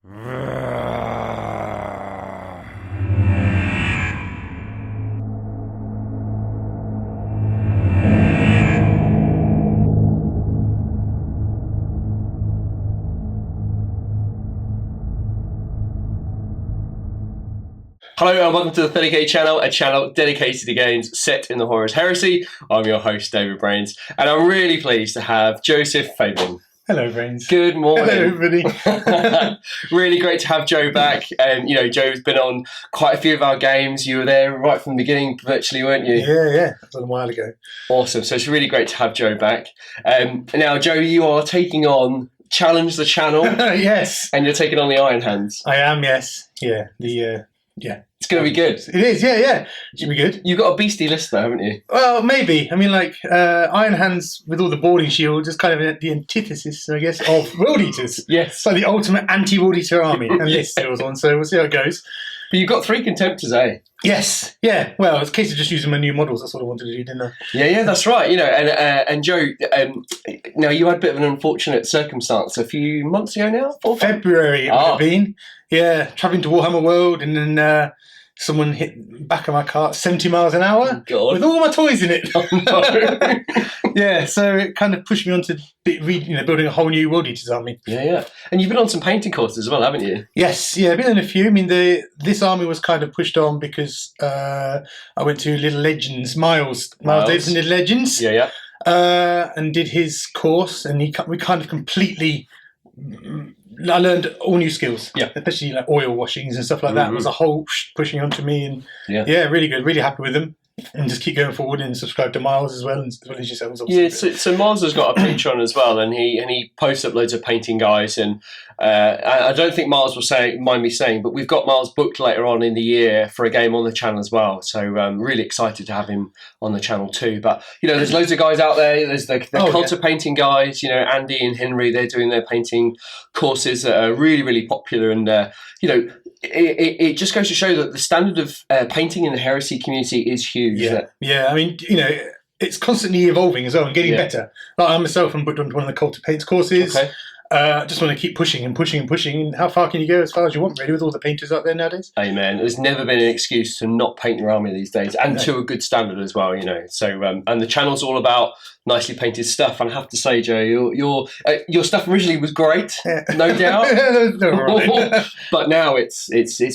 Hello and welcome to the 30k channel, a channel dedicated to games set in the horrors Heresy. I'm your host, David Brains, and I'm really pleased to have Joseph Fabian. Hello, Brains. Good morning. Hello, everybody. Really great to have Joe back. Joe's been on quite a few of our games. You were there right from the beginning, virtually, weren't you? Yeah. That was a while ago. Awesome. So it's really great to have Joe back. Now, Joe, you are taking on Challenge the Channel. Yes. And you're taking on the Iron Hands. I am, yes. Yeah. It's going to be good. It is, yeah. It should be good. You've got a beastly list though, haven't you? Well, maybe. I mean, Iron Hands with all the boarding shields is kind of the antithesis, I guess, of World Eaters. Yes. So the ultimate anti-World Eater army and list it was on, so we'll see how it goes. But you've got 3 Contemptors, eh? Yes, yeah. Well, it's a case of just using my new models. That's what I wanted to do, didn't I? Yeah, that's right. And Joe, now you had a bit of an unfortunate circumstance a few months ago now? February it would have been. Yeah, travelling to Warhammer World, and then someone hit the back of my cart 70 miles an hour with all my toys in it. Oh, no. Yeah, so it kind of pushed me on to building a whole new World Eaters army. Yeah. And you've been on some painting courses as well, haven't you? Yes, yeah, I've been on a few. I mean, this army was kind of pushed on because I went to Little Legends, Miles Davis and Little Legends. Yeah. And did his course, and we kind of completely... I learned all new skills, especially like oil washings and stuff like that. It was a whole pushing onto me, and really good, really happy with them. And just keep going forward and subscribe to Miles as well, as yourselves. Yeah, so Miles has got a Patreon as well, and he posts up loads of painting guys. And I don't think Miles will mind me saying, but we've got Miles booked later on in the year for a game on the channel as well. So I'm really excited to have him on the channel too. But there's loads of guys out there. There's the cult of painting guys. Andy and Henry, they're doing their painting courses that are really, really popular, and it just goes to show that the standard of painting in the Heresy community is huge. Yeah. I mean, it's constantly evolving as well and getting better. Like I myself, I'm booked onto one of the Cult of Paints courses. Okay. I just want to keep pushing and pushing and pushing. And how far can you go? As far as you want, really, with all the painters out there nowadays. Amen. There's never been an excuse to not paint your army these days, and to a good standard as well. So and the channel's all about nicely painted stuff. And I have to say, Joe, your stuff originally was great, no doubt. But now it's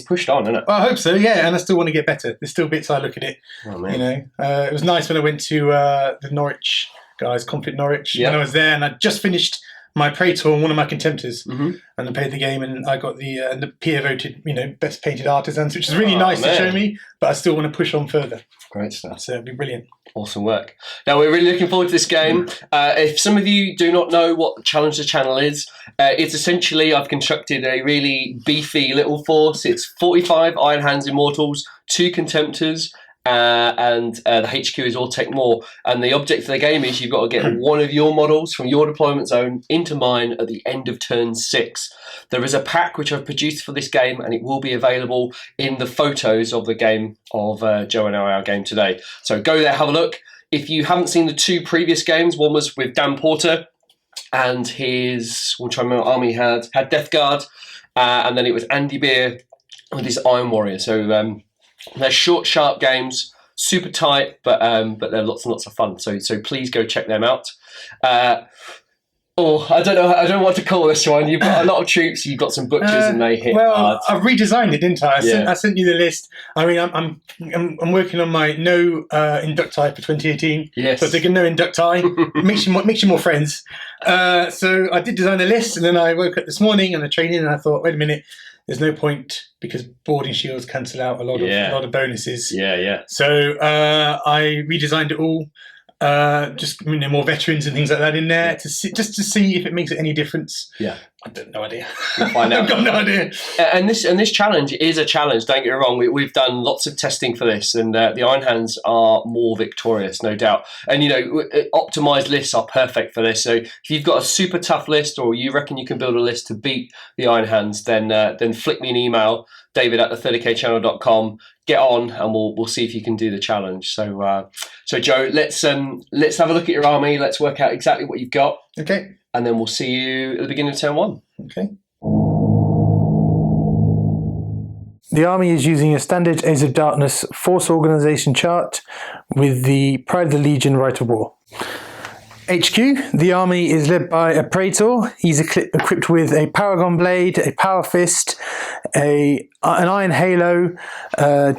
pushed on, isn't it? Well, I hope so. Yeah, and I still want to get better. There's still bits I look at it. Oh, man. It was nice when I went to the Norwich guys, Conflict Norwich, when I was there, and I just finished my Praetor and one of my Contemptors, and I played the game, and I got the peer voted, best painted artisans, which is really nice to show me. But I still want to push on further. Great stuff. So it'd be brilliant. Awesome work. Now we're really looking forward to this game. If some of you do not know what Challenge the Channel is, it's essentially I've constructed a really beefy little force. It's 45 Iron Hands Immortals, 2 Contemptors. And the HQ is Autek Mor, and the object of the game is you've got to get one of your models from your deployment zone into mine at the end of turn 6. There is a pack which I've produced for this game, and it will be available in the photos of the game of Joe and our game today. So go there, have a look. If you haven't seen the 2 previous games, one was with Dan Porter and his army had Death Guard, and then it was Andy Beer with his Iron Warrior. So they're short, sharp games, super tight, but they're lots and lots of fun. So please go check them out. I don't know what to call this one. You've got a lot of troops. You've got some butchers, and they hit hard. I've redesigned it, didn't I? I sent you the list. I mean, I'm working on my no inducti for 2018. Yes. So taking no inducti makes you more friends. So I did design a list, and then I woke up this morning and I trained in, and I thought, wait a minute. There's no point because boarding shields cancel out a lot of bonuses. Yeah. So I redesigned it all, just more veterans and things like that in there to see if it makes any difference. Yeah, I've got no idea. We'll find out. I've got no idea. And this challenge is a challenge. Don't get me wrong. We've done lots of testing for this, and the Iron Hands are more victorious, no doubt. And optimized lists are perfect for this. So if you've got a super tough list, or you reckon you can build a list to beat the Iron Hands, then flick me an email, david@the30kchannel.com. Get on, and we'll see if you can do the challenge. So Joe, let's have a look at your army. Let's work out exactly what you've got. Okay. And then we'll see you at the beginning of turn 1. Okay. The army is using a standard Age of Darkness force organisation chart with the Pride of the Legion Rite of War. HQ, the army is led by a Praetor. He's equipped with a Paragon Blade, a Power Fist, an Iron Halo,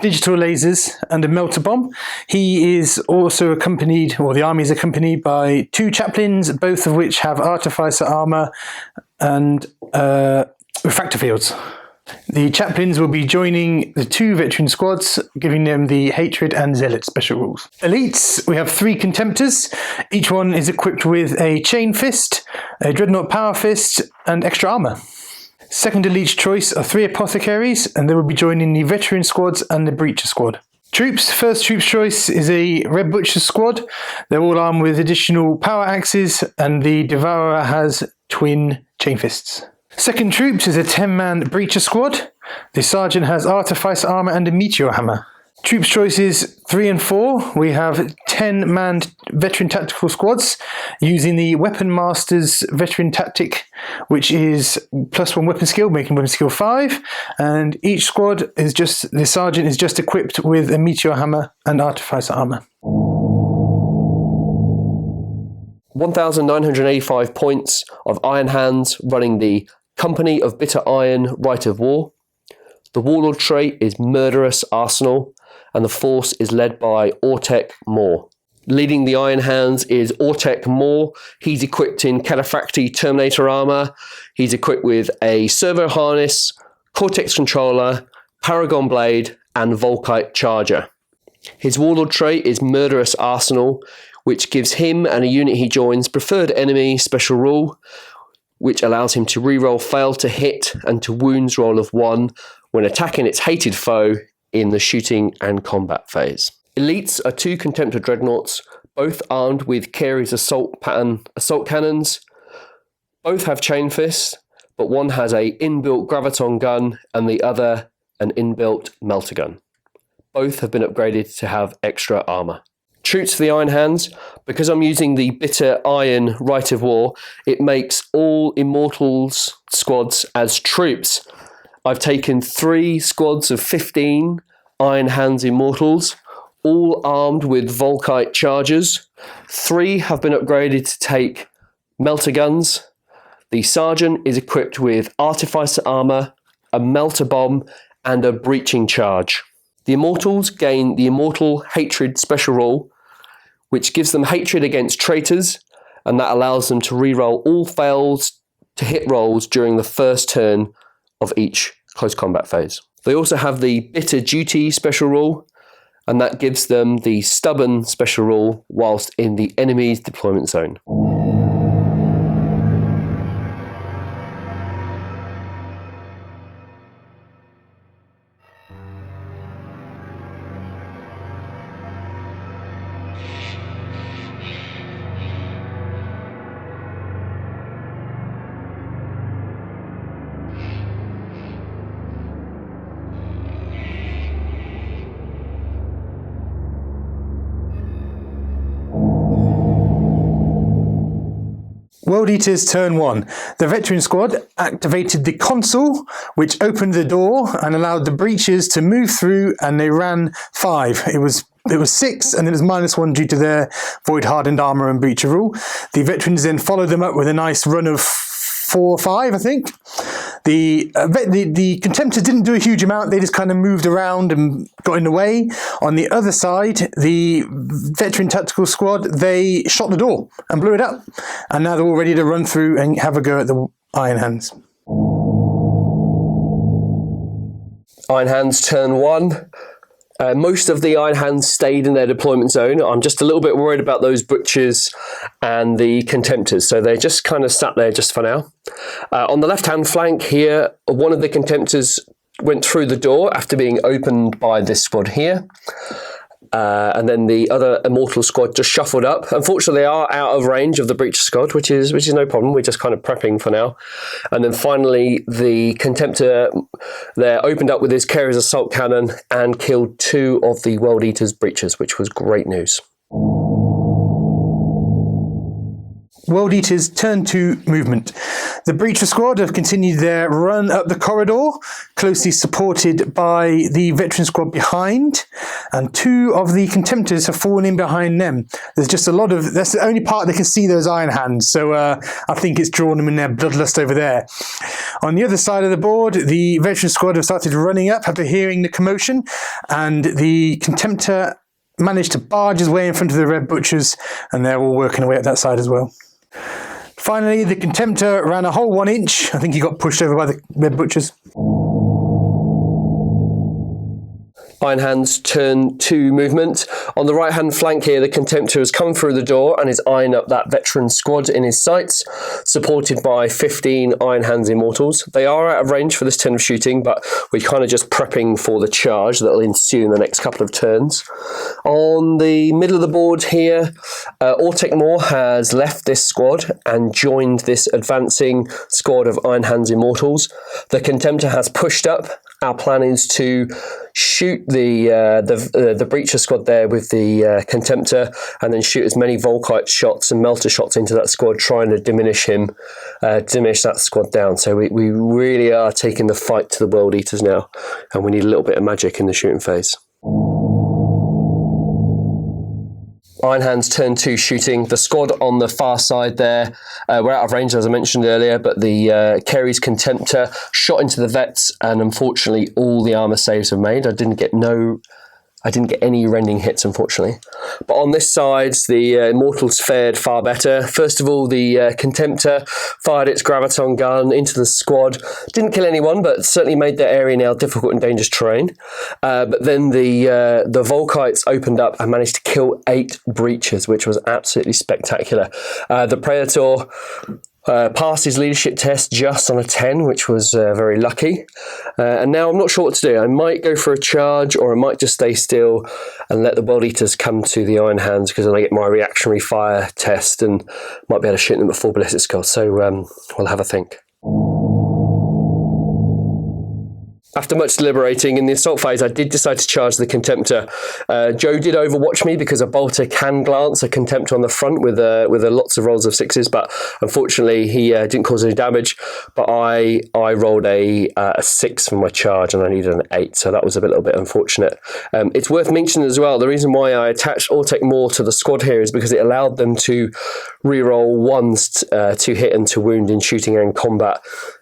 digital lasers, and a Melter Bomb. He is also accompanied, or the army is accompanied by 2 chaplains, both of which have Artificer armour and refractor fields. The chaplains will be joining the 2 veteran squads, giving them the Hatred and Zealot special rules. Elites, we have 3 Contemptors. Each one is equipped with a Chain Fist, a Dreadnought Power Fist, and extra armour. Second elite choice are 3 Apothecaries, and they will be joining the veteran squads and the Breacher squad. Troops, first troops choice is a Red Butcher squad. They're all armed with additional power axes, and the Devourer has twin Chain Fists. Second troops is a 10-man Breacher squad. The Sergeant has Artificer armour and a Meteor hammer. Troops choices 3 and 4. We have 10-man veteran tactical squads using the Weapon Master's veteran tactic, which is +1 weapon skill, making weapon skill 5. And each squad is the Sergeant is just equipped with a Meteor hammer and Artificer armour. 1,985 points of Iron Hands running the Company of Bitter Iron Rite of War. The Warlord trait is Murderous Arsenal, and the force is led by Autek Mor. Leading the Iron Hands is Autek Mor. He's equipped in Cataphractii Terminator armour. He's equipped with a servo harness, Cortex controller, Paragon Blade, and Volkite Charger. His Warlord trait is Murderous Arsenal, which gives him and a unit he joins preferred enemy special rule, which allows him to reroll fail to hit and to wounds roll of 1 when attacking its hated foe in the shooting and combat phase. Elites are 2 Contemptor Dreadnoughts, both armed with Carey's assault cannons. Both have Chain Fists, but one has a inbuilt Graviton gun and the other an inbuilt Melter gun. Both have been upgraded to have extra armour. Troops for the Iron Hands, because I'm using the Bitter Iron Rite of War, it makes all Immortals squads as troops. I've taken 3 squads of 15 Iron Hands Immortals, all armed with Volkite Chargers. 3 have been upgraded to take Melter Guns. The Sergeant is equipped with Artificer Armour, a Melter Bomb, and a Breaching Charge. The Immortals gain the Immortal Hatred special rule, which gives them hatred against traitors, and that allows them to reroll all fails to hit rolls during the first turn of each close combat phase. They also have the Bitter Duty special rule, and that gives them the Stubborn special rule whilst in the enemy's deployment zone. World Eaters turn 1. The veteran squad activated the console, which opened the door and allowed the breachers to move through, and they ran 5. It was 6, and it was -1 due to their void hardened armor and breacher rule. The veterans then followed them up with a nice run of 4 or 5, I think. The Contemptors didn't do a huge amount. They just kind of moved around and got in the way. On the other side, the veteran tactical squad, they shot the door and blew it up. And now they're all ready to run through and have a go at the Iron Hands. Iron Hands turn 1. Most of the Iron Hands stayed in their deployment zone. I'm just a little bit worried about those Butchers and the Contemptors, so they just kind of sat there just for now. On the left-hand flank here, one of the Contemptors went through the door after being opened by this squad here. And then the other Immortal squad just shuffled up. Unfortunately, they are out of range of the Breacher squad, which is no problem. We're just kind of prepping for now. And then finally, the Contemptor there opened up with his Carrier's assault cannon and killed 2 of the World Eaters Breachers, which was great news. World Eater's turn 2 movement. The Breacher squad have continued their run up the corridor, closely supported by the veteran squad behind, and 2 of the Contemptors have fallen in behind them. There's just a lot of, that's the only part they can see those Iron Hands, so I think it's drawn them in their bloodlust over there. On the other side of the board, the veteran squad have started running up after hearing the commotion, and the Contemptor managed to barge his way in front of the Red Butchers, and they're all working away at that side as well. Finally, the Contemptor ran a whole 1 inch. I think he got pushed over by the Red Butchers. Iron Hands turn 2 movement. On the right hand flank here, the Contemptor has come through the door and is eyeing up that veteran squad in his sights, supported by 15 Iron Hands Immortals. They are out of range for this turn of shooting, but we're kind of just prepping for the charge that will ensue in the next couple of turns. On the middle of the board here, Autek Mor has left this squad and joined this advancing squad of Iron Hands Immortals. The Contemptor has pushed up. Our plan is to shoot the Breacher squad there with the Contemptor, and then shoot as many Volkite shots and Melter shots into that squad, trying to diminish that squad down. So we really are taking the fight to the World Eaters now, and we need a little bit of magic in the shooting phase. Iron Hands turn 2 shooting. The squad on the far side there, we're out of range as I mentioned earlier, but the Kerry's Contemptor shot into the vets, and unfortunately all the armour saves were made. I didn't get any rending hits, unfortunately. But on this side, the Immortals fared far better. First of all, the Contemptor fired its Graviton gun into the squad. Didn't kill anyone, but certainly made their area now difficult and dangerous terrain. But then the Volkites opened up and managed to kill 8 Breachers, which was absolutely spectacular. The Praetor passed his leadership test just on a 10, which was very lucky. And now I'm not sure what to do. I might go for a charge, or I might just stay still and let the World Eaters come to the Iron Hands, because then I get my reactionary fire test and might be able to shoot them at full ballistic score. So we'll have a think. After much deliberating in the assault phase, I did decide to charge the Contemptor. Joe did overwatch me because a bolter can glance a Contemptor on the front with lots of rolls of 6s, but unfortunately he didn't cause any damage. But I rolled a 6 for my charge, and I needed an 8, so that was a little bit unfortunate. It's worth mentioning as well, the reason why I attached Autek Mor to the squad here is because it allowed them to reroll 1s to hit and to wound in shooting and combat.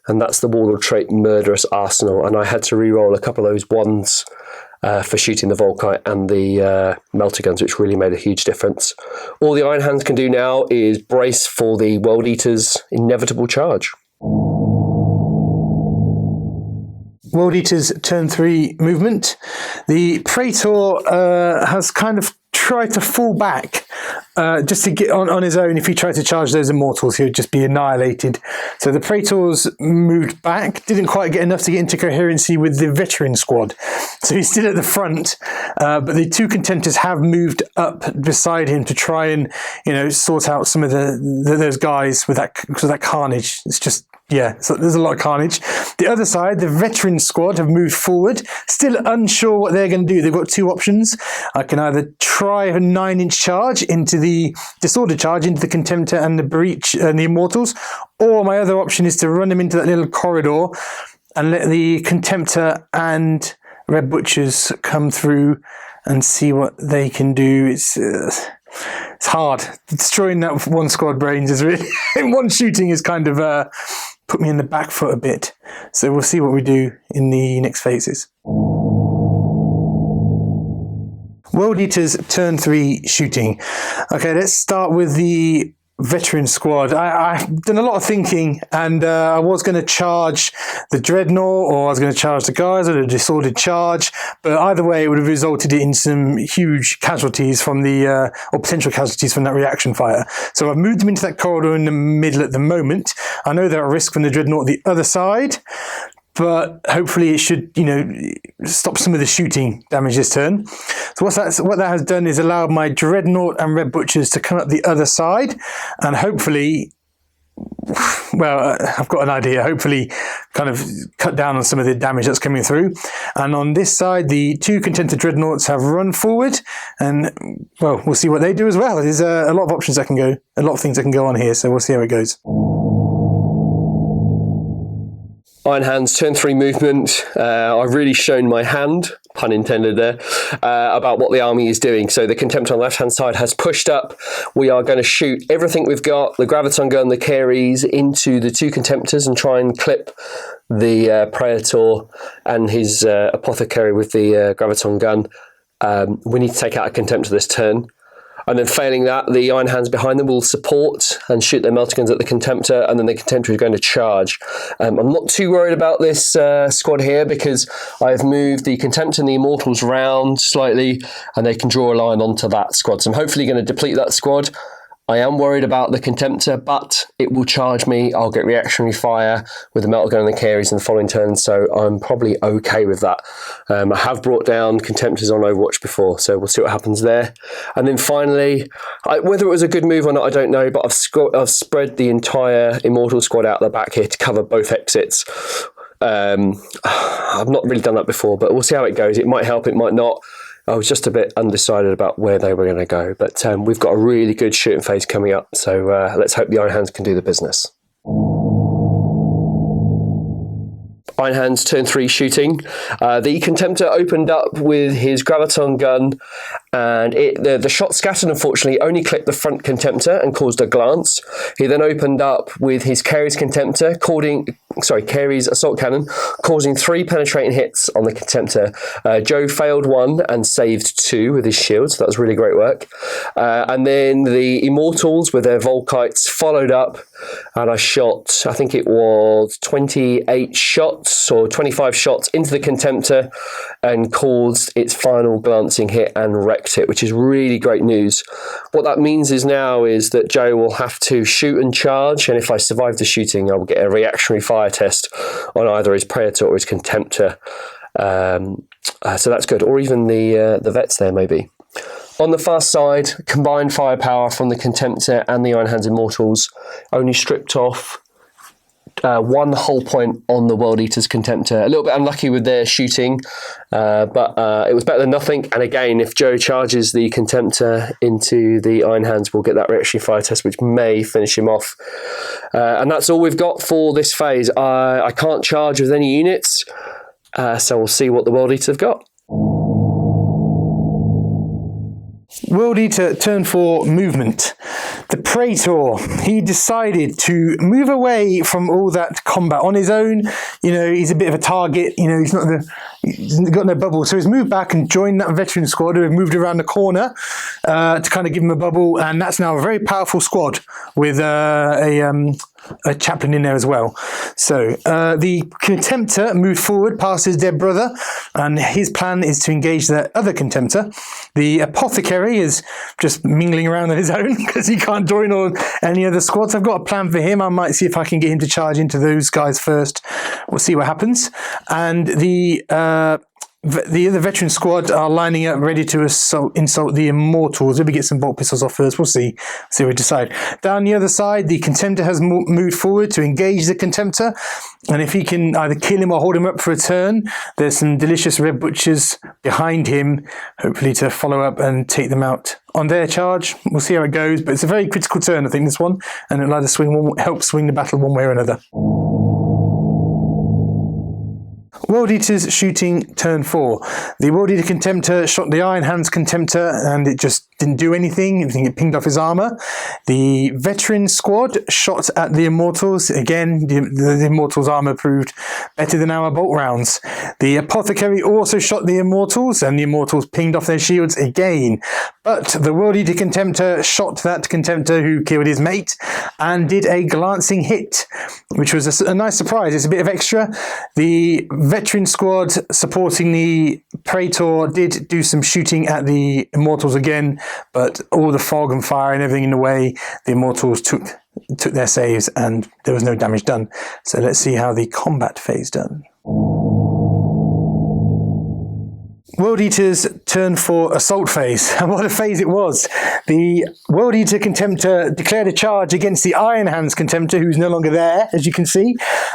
And that's the Warlord trait Murderous Arsenal, and I had to re-roll a couple of those 1s for shooting the Volkite and the Melter guns, which really made a huge difference. All the Iron Hands can do now is brace for the World Eater's inevitable charge. World Eater's turn 3 movement. The Praetor has kind of tried to fall back just to get on his own. If he tried to charge those Immortals, he would just be annihilated. So the Praetors moved back, didn't quite get enough to get into coherency with the veteran squad. So he's still at the front, but the 2 Contemptors have moved up beside him to try and, sort out some of those guys with that carnage. It's just, yeah, so there's a lot of carnage. The other side, the veteran squad have moved forward, still unsure what they're going to do. They've got 2 options. I can either try a 9-inch charge into the disorder charge into the Contemptor and the Breach and the Immortals, or my other option is to run them into that little corridor and let the Contemptor and Red Butchers come through and see what they can do. It's hard. Destroying that 1 squad brains is really in 1 shooting is kind of put me in the back foot a bit. So we'll see what we do in the next phases. World Eater's turn 3 shooting. Okay, let's start with the veteran squad. I've done a lot of thinking, and I was going to charge the Dreadnought, or I was going to charge the guys at a disordered charge, but either way it would have resulted in some huge casualties from or potential casualties from that reaction fire. So I've moved them into that corridor in the middle at the moment. I know they're at risk from the Dreadnought the other side, but hopefully it should, stop some of the shooting damage this turn. So what that has done is allowed my Dreadnought and Red Butchers to come up the other side, and hopefully well, I've got an idea. Hopefully kind of cut down on some of the damage that's coming through. And on this side, the 2 contender dreadnoughts have run forward, and well, we'll see what they do as well. There's a lot of options that can go, a lot of things that can go on here, so we'll see how it goes. Iron Hands, turn 3 movement. I've really shown my hand, pun intended there, about what the army is doing. So the Contemptor on the left-hand side has pushed up. We are going to shoot everything we've got, the Graviton gun, the Carries, into the 2 Contemptors and try and clip the Praetor and his Apothecary with the Graviton gun. We need to take out a Contemptor this turn. And then failing that, the Iron Hands behind them will support and shoot their melter guns at the Contemptor, and then the Contemptor is going to charge. I'm not too worried about this squad here because I've moved the Contemptor and the Immortals round slightly, and they can draw a line onto that squad. So I'm hopefully going to deplete that squad. I am worried about the Contemptor, but it will charge me. I'll get reactionary fire with the melter gun and the Carries in the following turn, so I'm probably okay with that. I have brought down Contemptors on Overwatch before, so we'll see what happens there. And then finally, whether it was a good move or not, I don't know, but I've spread the entire Immortal squad out the back here to cover both exits. I've not really done that before, but we'll see how it goes. It might help, it might not. I was just a bit undecided about where they were going to go, but we've got a really good shooting phase coming up, so let's hope the Iron Hands can do the business. Iron Hands, turn 3 shooting. The Contemptor opened up with his Graviton gun, and the shot scattered, unfortunately, only clipped the front Contemptor and caused a glance. He then opened up with his Carries Contemptor, Carries Assault Cannon, causing 3 penetrating hits on the Contemptor. Joe failed 1 and saved 2 with his shield, so that was really great work. And then the Immortals with their Volkites followed up, and I shot, I think it was 28 shots or 25 shots into the Contemptor and caused its final glancing hit and wrecked it, which is really great news. What that means is that Joe will have to shoot and charge, and if I survive the shooting, I will get a reactionary fire test on either his Praetor or his Contemptor. So that's good, or even the vets there maybe. On the far side, combined firepower from the Contemptor and the Iron Hands Immortals only stripped off 1 hull point on the World Eater's Contemptor. A little bit unlucky with their shooting, but it was better than nothing. And again, if Joe charges the Contemptor into the Iron Hands, we'll get that reactionary fire test, which may finish him off. And that's all we've got for this phase. I can't charge with any units, so we'll see what the World Eaters have got. World Eater, turn 4 movement. The Praetor, he decided to move away from all that combat on his own. You know, he's a bit of a target. You know, he's got no bubble. So he's moved back and joined that veteran squad who have moved around the corner to kind of give him a bubble. And that's now a very powerful squad with a chaplain in there as well. So the Contemptor moved forward past his dead brother, and his plan is to engage that other Contemptor. The Apothecary is just mingling around on his own because he can't join on any other squads. I've got a plan for him. I might see if I can get him to charge into those guys first. We'll see what happens. And the other veteran squad are lining up ready to insult the Immortals. Maybe get some bolt pistols off first. We'll see. See what we decide. Down the other side, the Contemptor has moved forward to engage the Contemptor. And if he can either kill him or hold him up for a turn, there's some delicious red butchers behind him, hopefully to follow up and take them out on their charge. We'll see how it goes. But it's a very critical turn, I think, this one. And it'll either help swing the battle one way or another. World Eaters shooting, turn 4. The World Eater Contemptor shot the Iron Hands Contemptor and it just didn't do anything. It pinged off his armour. The veteran squad shot at the Immortals. Again, the Immortals' armour proved better than our bolt rounds. The Apothecary also shot the Immortals and the Immortals pinged off their shields again. But the World Eater Contemptor shot that Contemptor who killed his mate and did a glancing hit, which was a nice surprise. It's a bit of extra. The veteran squad supporting the Praetor did do some shooting at the Immortals again, but all the fog and fire and everything in the way, the Immortals took their saves and there was no damage done. So let's see how the combat phase done. World Eater's turn for assault phase, and what a phase it was. The World Eater Contemptor declared a charge against the Iron Hands Contemptor, who's no longer there, as you can see.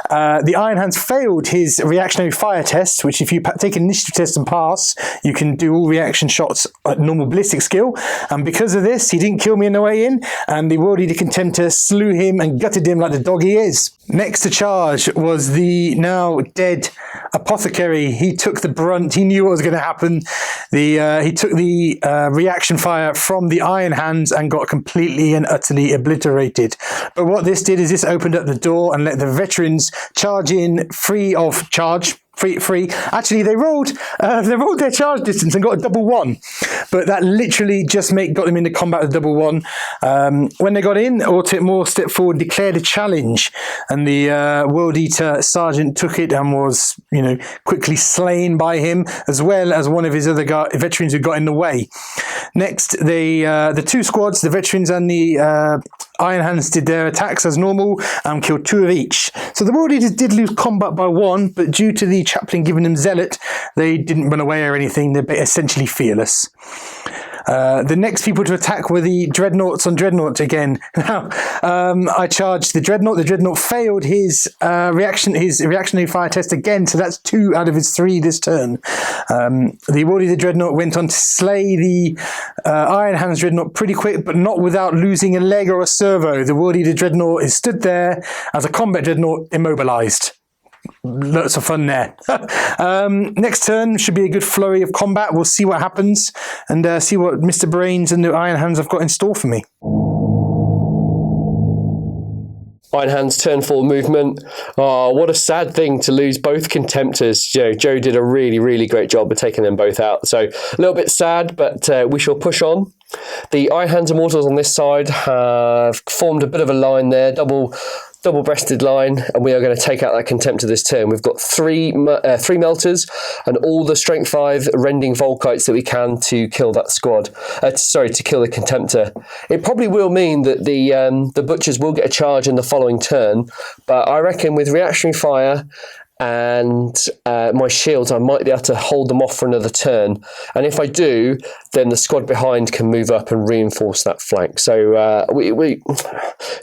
The Iron Hands failed his reactionary fire test, which if you take an initiative test and pass, you can do all reaction shots at normal ballistic skill. And because of this, he didn't kill me on the way in, and the World Eater Contemptor slew him and gutted him like the dog he is. Next to charge was the now dead Apothecary. He took the brunt. He knew what was going to happen. He took the reaction fire from the Iron Hands and got completely and utterly obliterated. But what this did is this opened up the door and let the veterans charge in free of charge. Free. Actually, they rolled their charge distance and got a double one, but that literally just got them into combat with double one. When they got in, Autek Mor stepped forward and declared a challenge, and the World Eater Sergeant took it and was, quickly slain by him, as well as one of his other veterans who got in the way. Next, the two squads, the veterans and the Iron Hands, did their attacks as normal and killed 2 of each. So the World Eaters did lose combat by 1, but due to the chaplain giving them zealot, they didn't run away or anything. They're essentially fearless. The next people to attack were the Dreadnoughts on Dreadnought again. Now, I charged the Dreadnought. The Dreadnought failed his reactionary fire test again, so that's 2 out of his 3 this turn. The World Eater Dreadnought went on to slay the Iron Hands Dreadnought pretty quick, but not without losing a leg or a servo. The World Eater Dreadnought is stood there as a combat Dreadnought, immobilized. Lots of fun there. Next turn should be a good flurry of combat. We'll see what happens and see what Mr. Brains and the Iron Hands have got in store for me. Iron Hands turn 4 movement. Oh, what a sad thing to lose both Contemptors. Joe did a really, really great job of taking them both out. So a little bit sad, but we shall push on. The Iron Hands Immortals on this side have formed a bit of a line there, double-breasted line, and we are going to take out that Contemptor this turn. We've got three melters and all the strength 5 rending Volkites that we can to kill that squad. To kill the Contemptor. It probably will mean that the butchers will get a charge in the following turn, but I reckon with reactionary fire and my shields, I might be able to hold them off for another turn. And if I do, then the squad behind can move up and reinforce that flank. So we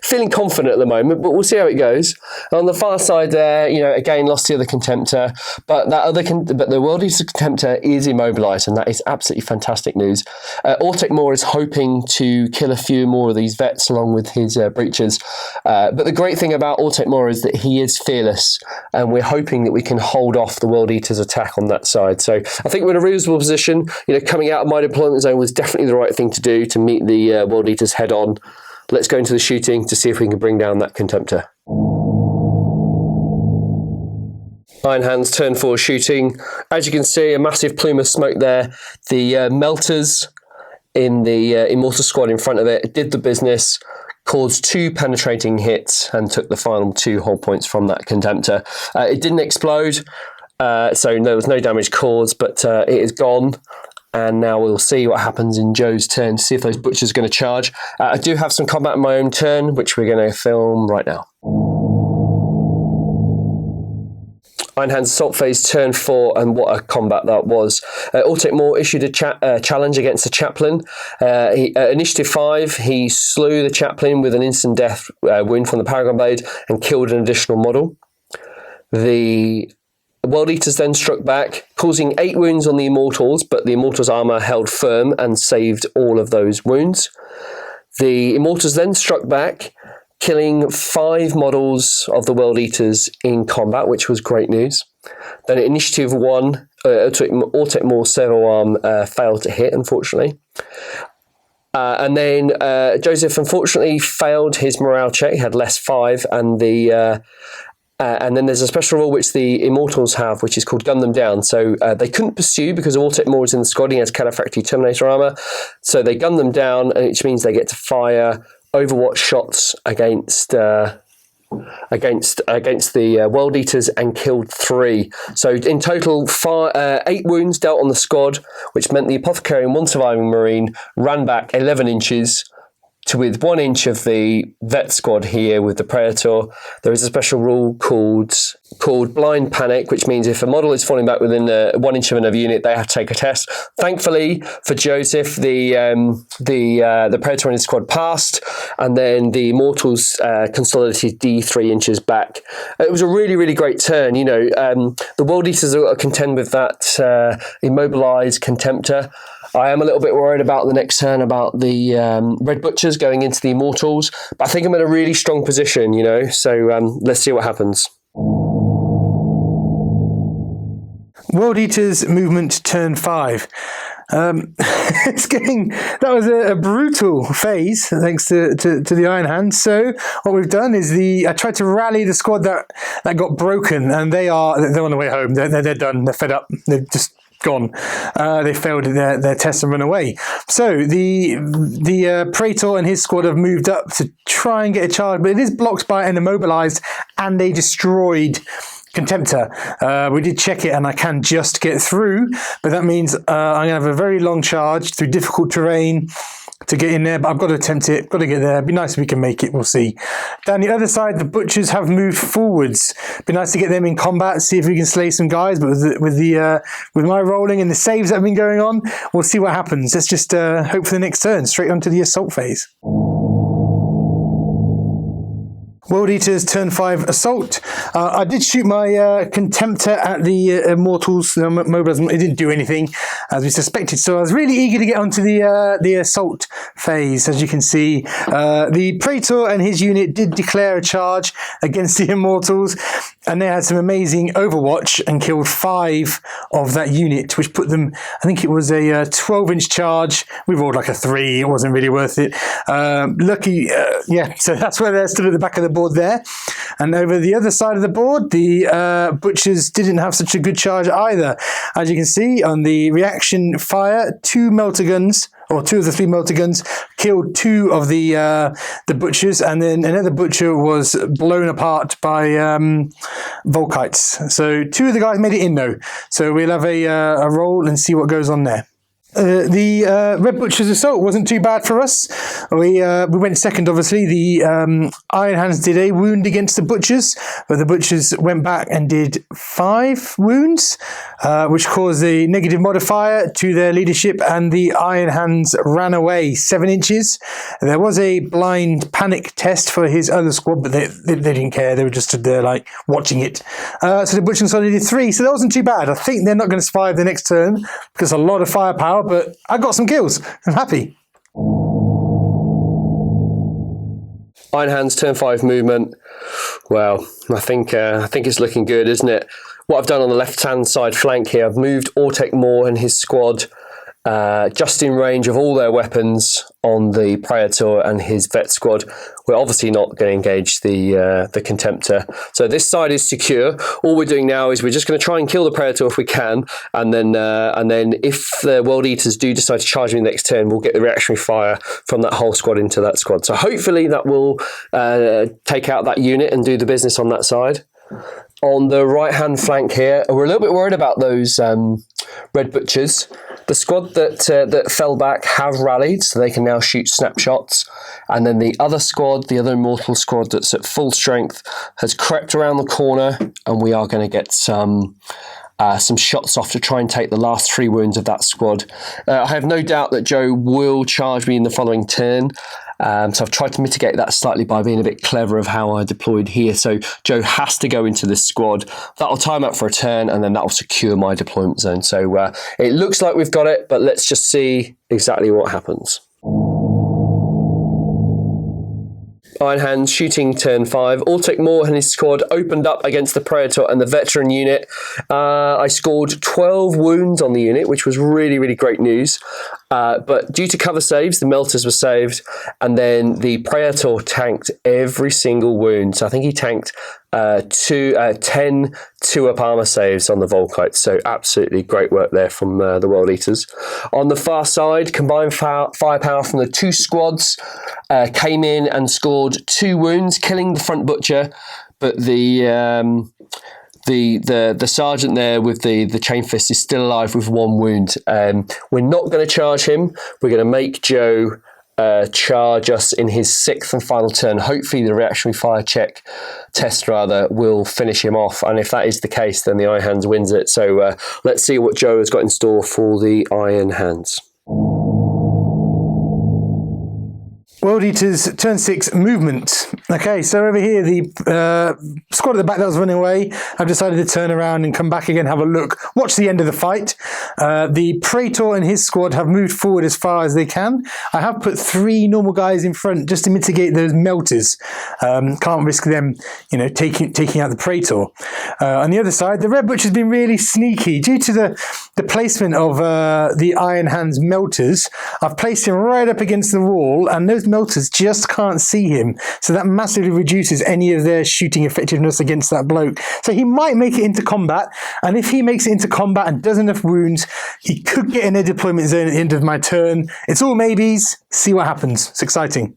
feeling confident at the moment, but we'll see how it goes. On the far side there, again lost the other Contemptor, but but the World Eater Contemptor is immobilized, and that is absolutely fantastic news. Autek Mor is hoping to kill a few more of these vets along with his breachers. But the great thing about Autek Mor is that he is fearless, and we're hoping that we can hold off the World Eater's attack on that side. So I think we're in a reasonable position. Coming out of my deployment zone was definitely the right thing to do to meet the World Eaters head on. Let's go into the shooting to see if we can bring down that Contemptor. Iron Hands turn 4 shooting. As you can see, a massive plume of smoke there. The melters in the Immortal squad in front of it did the business, caused 2 penetrating hits and took the final 2 hull points from that Contemptor. It didn't explode, so there was no damage caused, but it is gone. And now we'll see what happens in Joe's turn to see if those butchers are going to charge. I do have some combat in my own turn, which we're going to film right now. Iron Hands Assault Phase turn 4, and what a combat that was. Autek Mor issued a challenge against the chaplain. Initiative 5, he slew the chaplain with an instant death wound from the Paragon Blade and killed an additional model. The World Eaters then struck back, causing 8 wounds on the Immortals, but the Immortals' armour held firm and saved all of those wounds. The Immortals then struck back, killing 5 models of the World Eaters in combat, which was great news. Then at Initiative 1, Autek Mor servo arm failed to hit, unfortunately. And then Joseph unfortunately failed his morale check, he had less 5, and then there's a special rule which the Immortals have, which is called Gun Them Down. So they couldn't pursue because Autek Mor is in the squad, he has Califactory Terminator armour. So they gun them down, which means they get to fire Overwatch shots against the World Eaters and killed 3. So in total, 8 wounds dealt on the squad, which meant the Apothecary and 1 surviving Marine ran back 11 inches to with 1 inch of the vet squad here with the Praetor. There is a special rule called blind panic, which means if a model is falling back within 1 inch of another unit, they have to take a test. Thankfully for Joseph, the Praetor in his squad passed, and then the Mortals consolidated D 3 inches back. It was a really, really great turn. You know, the World Eaters are contend with that immobilized Contemptor. I am a little bit worried about the next turn, about the Red Butchers going into the Immortals, but I think I'm in a really strong position, you know, so let's see what happens. World Eaters movement turn 5. That was a brutal phase thanks to the Iron Hands. So what we've done is I tried to rally the squad that got broken, and they're on the way home. They're done. They're fed up. They're just gone. They failed their test and run away. So the Praetor and his squad have moved up to try and get a charge, but it is blocked by an immobilized and a destroyed Contemptor. We did check it, and I can just get through, but that means I'm going to have a very long charge through difficult terrain to get in there, but I've got to attempt it, got to get there. It'd be nice if we can make it, we'll see. Down the other side, the Butchers have moved forwards. Be nice to get them in combat, see if we can slay some guys, but with my rolling and the saves that have been going on, we'll see what happens. Let's just hope for the next turn, straight onto the assault phase. World Eaters turn 5 assault. I did shoot my Contemptor at the Immortals. Mobilism, it didn't do anything as we suspected. So I was really eager to get onto the assault phase. As you can see, the Praetor and his unit did declare a charge against the Immortals, and they had some amazing overwatch and killed 5 of that unit, which put them, I think it was a 12-inch charge. We rolled like a 3. It wasn't really worth it. Lucky, yeah. So that's where they're stood at the back of the board there. And over the other side of the board, the Butchers didn't have such a good charge either. As you can see on the reaction fire, 2 melter guns, or 2 of the 3 melter guns, killed 2 of the Butchers, and then another Butcher was blown apart by Volkites. So 2 of the guys made it in though. So we'll have a roll and see what goes on there. The Red Butcher's assault wasn't too bad for us. We went second, obviously. The Iron Hands did a wound against the Butchers, but the Butchers went back and did 5 wounds, which caused a negative modifier to their leadership, and the Iron Hands ran away 7 inches. There was a blind panic test for his other squad, but they didn't care. They were just stood there like watching it. So the Butchers only did 3, so that wasn't too bad. I think they're not going to survive the next turn because a lot of firepower, but I got some kills. I'm happy. Iron Hands turn 5 movement. Well, I think it's looking good, isn't it? What I've done on the left-hand side flank here, I've moved Autek Mor and his squad just in range of all their weapons on the Praetor and his vet squad. We're obviously not going to engage the Contemptor. So this side is secure. All we're doing now is we're just going to try and kill the Praetor if we can, and then if the World Eaters do decide to charge me next turn, we'll get the reactionary fire from that whole squad into that squad. So hopefully that will take out that unit and do the business on that side. On the right-hand flank here, we're a little bit worried about those Red Butchers. The squad that fell back have rallied, so they can now shoot snapshots. And then the other squad, the other Immortal squad that's at full strength, has crept around the corner, and we are going to get some shots off to try and take the last 3 wounds of that squad. I have no doubt that Joe will charge me in the following turn. So I've tried to mitigate that slightly by being a bit clever of how I deployed here. So Joe has to go into this squad. That'll time up for a turn, and then that'll secure my deployment zone. So it looks like we've got it, but let's just see exactly what happens. Iron Hands shooting turn 5. Autek Mor and his squad opened up against the Praetor and the veteran unit. I scored 12 wounds on the unit, which was really, really great news. But due to cover saves, the melters were saved, and then the Praetor tanked every single wound. So I think he tanked 10 2-up armour saves on the Volkites. So absolutely great work there from the World Eaters. On the far side, combined firepower from the 2 squads came in and scored 2 wounds, killing the front butcher, but the sergeant there with the chain fist is still alive with 1 wound. We're not going to charge him. We're going to make Joe charge us in his 6th and final turn. Hopefully the reactionary fire test will finish him off, and if that is the case, then the Iron Hands wins it. So let's see what Joe has got in store for the Iron Hands. World Eaters, turn 6, movement. Okay, so over here, the squad at the back that was running away, I've decided to turn around and come back again, have a look, watch the end of the fight. The Praetor and his squad have moved forward as far as they can. I have put 3 normal guys in front just to mitigate those melters. Can't risk them, taking out the Praetor. On the other side, the Red Butcher's been really sneaky. Due to the placement of the Iron Hands melters, I've placed him right up against the wall, and those melters just can't see him, so that massively reduces any of their shooting effectiveness against that bloke. So he might make it into combat, and if he makes it into combat and does enough wounds, he could get in a deployment zone at the end of my turn. It's all maybes. See what happens. It's exciting.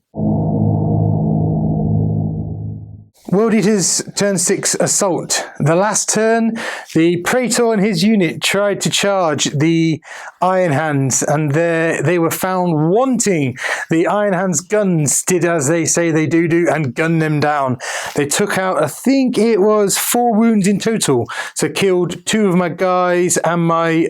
World Eaters, turn 6, assault. The last turn, the Praetor and his unit tried to charge the Iron Hands, and they were found wanting. The Iron Hands guns did as they say they do and gunned them down. They took out, I think it was 4 wounds in total. So killed 2 of my guys and my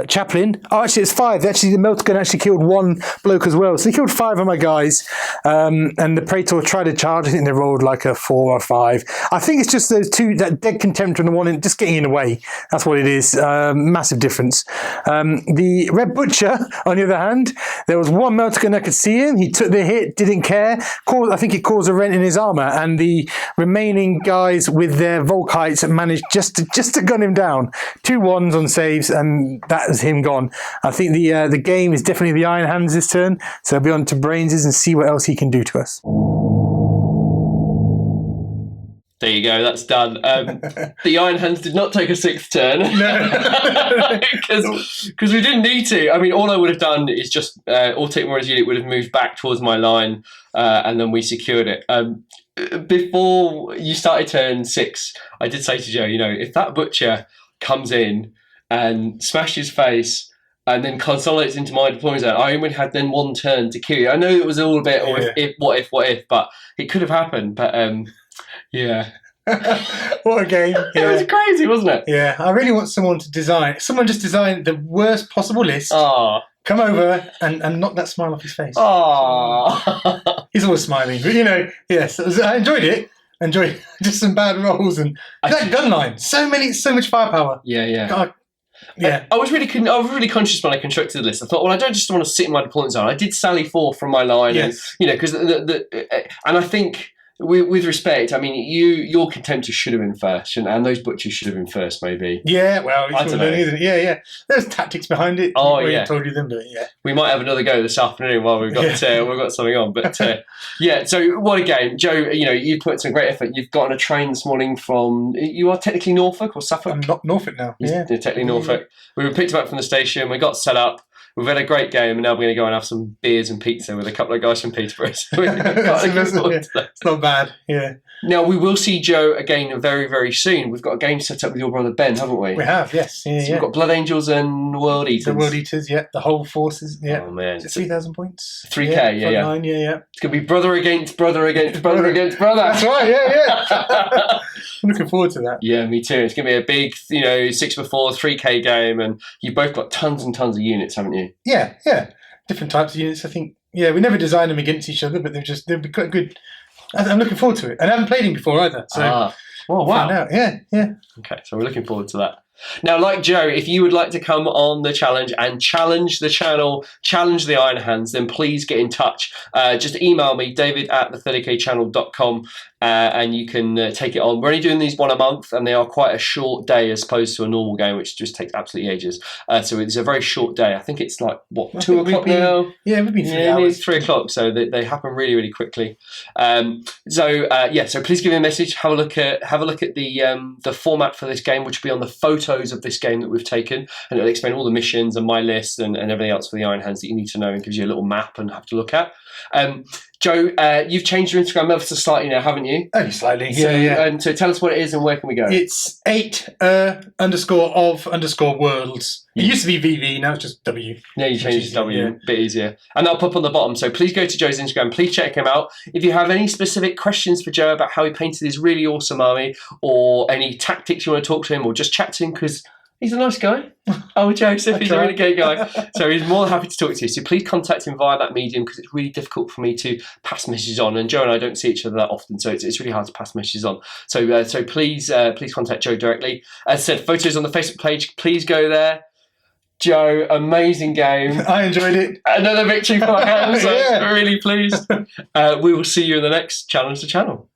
chaplain. Oh, actually, it's 5. Actually, the melter gun actually killed 1 bloke as well. So they killed 5 of my guys. And the Praetor tried to charge. I think they rolled like a 4 or 5. I think it's just those 2, that dead contempt and the one just getting in the way. That's what it is. Massive difference. The Red Butcher, on the other hand, there was 1 melter gun that could see him. He took the hit, didn't care. I think it caused a rent in his armor. And the remaining guys with their Volkites managed just to gun him down. 2 1s on saves, and that is him gone. I think the game is definitely the Iron Hands this turn, so I'll be on to Brains's and see what else he can do to us. There you go, that's done. The Iron Hands did not take a 6th turn. No. Because we didn't need to. I mean, all I would have done is just Autek Mor's unit would have moved back towards my line, and then we secured it. Before you started turn 6, I did say to Joe, if that Butcher comes in and smashes his face and then consolidates into my deployment zone, I only had then 1 turn to kill you. I know it was all a bit, what if, but it could have happened. But yeah. What a game. Yeah. It was crazy, wasn't it? Yeah, I really want someone to just design the worst possible list. Come over and knock that smile off his face. He's always smiling. But, yes, I enjoyed it. Enjoyed just some bad rolls and that gun line. So much firepower. Yeah. God. Yeah, I was really conscious when I constructed the list. I thought, well, I don't just want to sit in my deployment zone. I did sally forth from my line, yes. And because and I think with respect, I mean, your contemptors should have been first, and those butchers should have been first, maybe. Yeah, well, I don't know. Yeah. There's tactics behind it. Oh, yeah. I told you them, but yeah. We might have another go this afternoon while we've got something on. But yeah, so what a game, Joe. You put some great effort. You've gotten a train this morning from. You are technically Norfolk or Suffolk? I'm not Norfolk now. Yeah, technically Norfolk. We were picked him up from the station. We got set up. We've had a great game, and now we're going to go and have some beers and pizza with a couple of guys from Peterborough. So it's not bad, yeah. Now, we will see Joe again very, very soon. We've got a game set up with your brother Ben, haven't we? We have, yes. Yeah, so we've got Blood Angels and World Eaters. The World Eaters, yeah. The whole forces, yeah. Oh, man. 3,000 points. 3K, yeah. 9, yeah. It's going to be brother against brother against brother against brother. That's right, yeah. I'm looking forward to that. Yeah, me too. It's going to be a big, 6x4, 3K game, and you've both got tons and tons of units, haven't you? Yeah. Different types of units, I think. Yeah, we never designed them against each other, but they'll be quite good. I'm looking forward to it. And I haven't played him before either. So oh, wow. Yeah. Okay, so we're looking forward to that. Now, like Joe, if you would like to come on the challenge and challenge the channel, challenge the Iron Hands, then please get in touch. Just email me, david@the30kchannel.com, and you can take it on. We're only doing these 1 a month, and they are quite a short day as opposed to a normal game, which just takes absolutely ages. So it's a very short day. I think it's like, 2 o'clock now? Yeah, we've been 3 hours. It's 3 o'clock, so they happen really, really quickly. So please give me a message. Have a look at the format for this game, which will be on the photos of this game that we've taken, and it'll explain all the missions and my list and everything else for the Iron Hands that you need to know, and gives you a little map and have to look at. Joe, you've changed your Instagram ever so slightly now, haven't you? Only slightly, So, yeah. So tell us what it is and where can we go? It's 8_of_worlds. It used to be VV, now it's just W. Yeah, you changed it to W, a bit easier. And that'll pop on the bottom. So please go to Joe's Instagram. Please check him out. If you have any specific questions for Joe about how he painted his really awesome army, or any tactics you want to talk to him, or just chat to him, because he's a nice guy. Oh, Joseph, he's a really great guy. So he's more than happy to talk to you. So please contact him via that medium, because it's really difficult for me to pass messages on. And Joe and I don't see each other that often, so it's really hard to pass messages on. So please contact Joe directly. As I said, photos on the Facebook page. Please go there. Joe, amazing game. I enjoyed it. Another victory for our hands. So I'm really pleased. We will see you in the next Challenge the Channel.